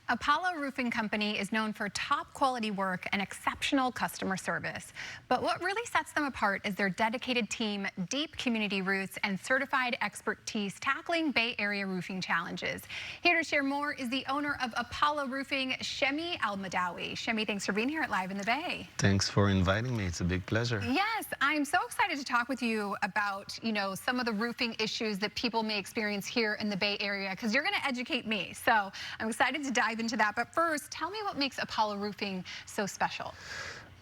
Apollo Roofing Company is known for top quality work and exceptional customer service. But what really sets them apart is their dedicated team, deep community roots, and certified expertise tackling Bay Area roofing challenges. Here to share more is the owner of Apollo Roofing, Shemi Al-Madawi. Shemi, thanks for being here at Live in the Bay. Thanks for inviting me. It's a big pleasure. Yes, I'm so excited to talk with you about, some of the roofing issues that people may experience here in the Bay Area, because you're going to educate me. So I'm excited to dive into that. But first, tell me what makes Apollo Roofing so special.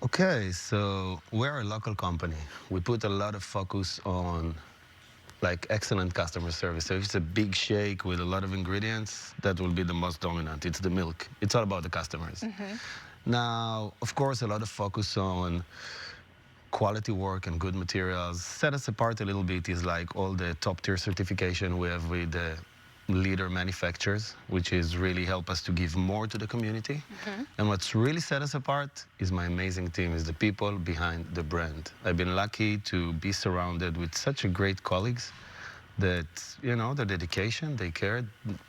Okay, so we're a local company. We put a lot of focus on excellent customer service. So if it's a big shake with a lot of ingredients, that will be the most dominant. It's the milk. It's all about the customers. Now, of course, a lot of focus on quality work and good materials. Set us apart a little bit is like all the top tier certification we have with the leader manufacturers, which is really help us to give more to the community. And what's really set us apart is my amazing team, is the people behind the brand. I've been lucky to be surrounded with such a great colleagues that, their dedication, they care,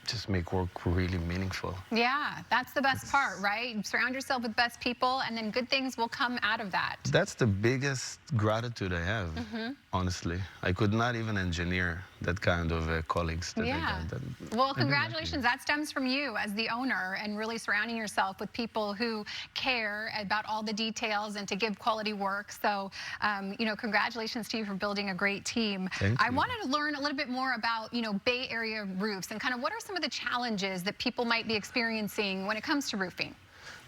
just make work really meaningful. Yeah, that's the best part, right? You surround yourself with best people, and then good things will come out of that. That's the biggest gratitude I have, honestly. I could not even engineer that kind of colleagues that I got. Well, congratulations. That stems from you as the owner and really surrounding yourself with people who care about all the details and to give quality work. So, congratulations to you for building a great team. Thank you. I wanted to learn a little bit more about, Bay Area roofs and kind of what are some of the challenges that people might be experiencing when it comes to roofing?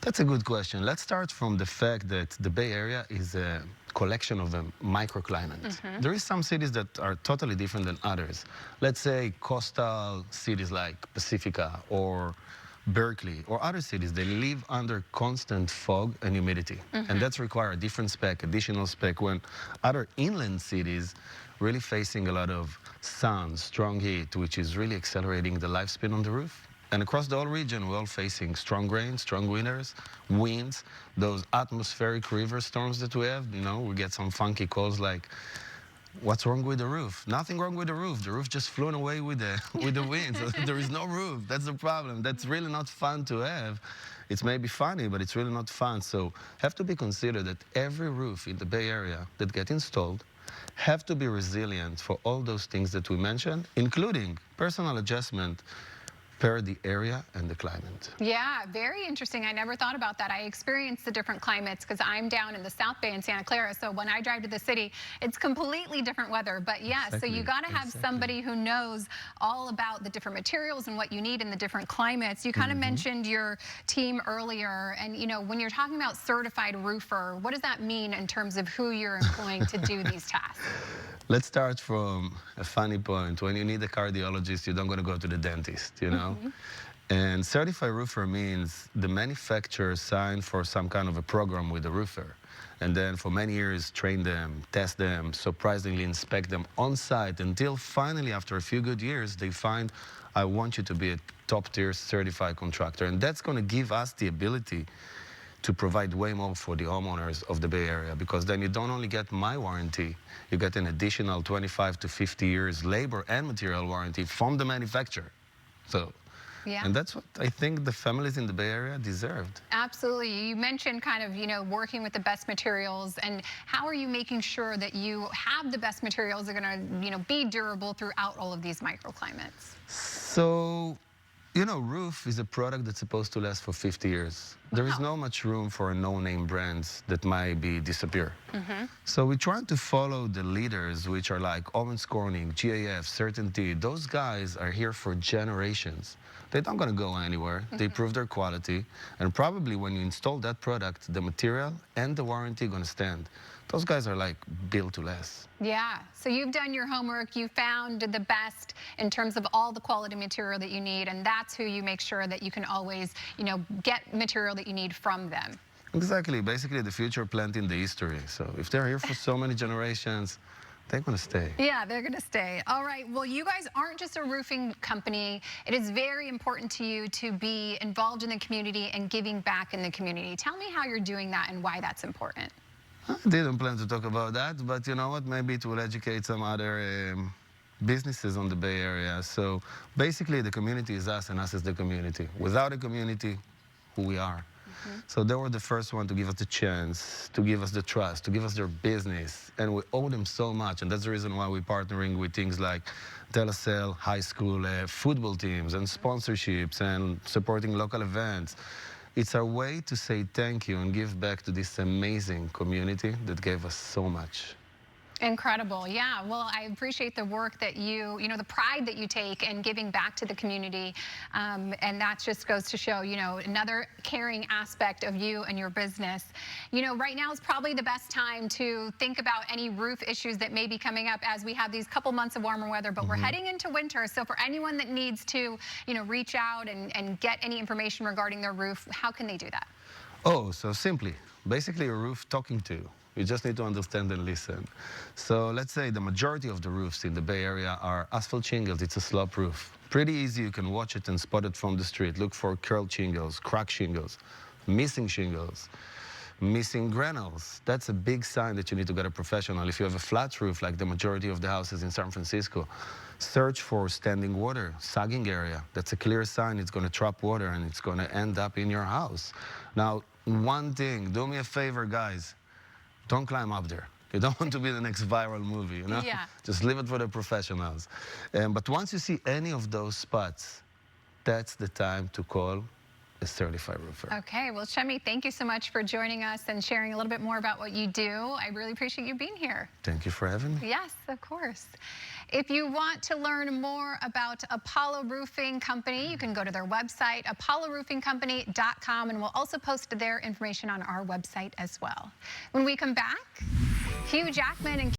That's a good question. Let's start from the fact that the Bay Area is a collection of a microclimate. There is some cities that are totally different than others. Let's say coastal cities like Pacifica or Berkeley or other cities, they live under constant fog and humidity. And that's require a different spec, additional spec, when other inland cities really facing a lot of sun, strong heat, which is really accelerating the lifespan on the roof. And across the whole region, we're all facing strong rain, strong winters, winds, those atmospheric river storms that we have. We get some funky calls like, what's wrong with the roof? Nothing wrong with the roof. The roof just flown away with the wind. So there is no roof. That's the problem. That's really not fun to have. It's maybe funny, but it's really not fun. So have to be considered that every roof in the Bay Area that get installed have to be resilient for all those things that we mentioned, including personal adjustment per the area and the climate. Yeah, very interesting. I never thought about that. I experience the different climates because I'm down in the South Bay in Santa Clara. So when I drive to the city, it's completely different weather. But yes, so you got to have somebody who knows all about the different materials and what you need in the different climates. You kind of mentioned your team earlier. And, when you're talking about certified roofer, what does that mean in terms of who you're employing to do these tasks? Let's start from a funny point. When you need a cardiologist, you don't going to go to the dentist, And certified roofer means the manufacturer signed for some kind of a program with the roofer. And then for many years, train them, test them, surprisingly inspect them on site until finally, after a few good years, they find, I want you to be a top tier certified contractor. And that's going to give us the ability to provide way more for the homeowners of the Bay Area, because then you don't only get my warranty, you get an additional 25 to 50 years labor and material warranty from the manufacturer. So, and that's what I think the families in the Bay Area deserved. Absolutely. You mentioned kind of, working with the best materials, and how are you making sure that you have the best materials that are going to, be durable throughout all of these microclimates? So, roof is a product that's supposed to last for 50 years. There is no much room for no-name brands that might disappear. So we're trying to follow the leaders, which are like Owens Corning, GAF, Certainty. Those guys are here for generations. They're not going to go anywhere. They prove their quality. And probably when you install that product, the material and the warranty are going to stand. Those guys are like built to last. Yeah, so you've done your homework, you found the best in terms of all the quality material that you need, and that's who you make sure that you can always, get material that you need from them. Exactly, basically the future plant in the history. So if they're here for so many generations, they're going to stay. Yeah, they're going to stay. All right. Well, you guys aren't just a roofing company. It is very important to you to be involved in the community and giving back in the community. Tell me how you're doing that and why that's important. I didn't plan to talk about that, but you know what? Maybe it will educate some other businesses on the Bay Area. So basically, the community is us, and us is the community. Without a community, who we are. So they were the first one to give us the chance, to give us the trust, to give us their business. And we owe them so much. And that's the reason why we're partnering with things like De La Salle High School football teams and sponsorships and supporting local events. It's our way to say thank you and give back to this amazing community that gave us so much. Incredible. Yeah. Well, I appreciate the work that the pride that you take in giving back to the community. And that just goes to show, another caring aspect of you and your business. Right now is probably the best time to think about any roof issues that may be coming up as we have these couple months of warmer weather, but we're heading into winter. So for anyone that needs to, reach out and get any information regarding their roof, how can they do that? Oh, so simply, basically a roof talking to you. You just need to understand and listen. So let's say the majority of the roofs in the Bay Area are asphalt shingles. It's a slope roof. Pretty easy. You can watch it and spot it from the street. Look for curled shingles, cracked shingles, missing granules. That's a big sign that you need to get a professional. If you have a flat roof, like the majority of the houses in San Francisco, search for standing water, sagging area. That's a clear sign it's going to trap water and it's going to end up in your house. Now, one thing, do me a favor, guys. Don't climb up there. You don't want to be the next viral movie, Yeah. Just leave it for the professionals. But once you see any of those spots, that's the time to call a certified roofer. Okay. Well, Shemi, thank you so much for joining us and sharing a little bit more about what you do. I really appreciate you being here. Thank you for having me. Yes, of course. If you want to learn more about Apollo Roofing Company, you can go to their website, apolloroofingcompany.com, and we'll also post their information on our website as well. When we come back, Hugh Jackman and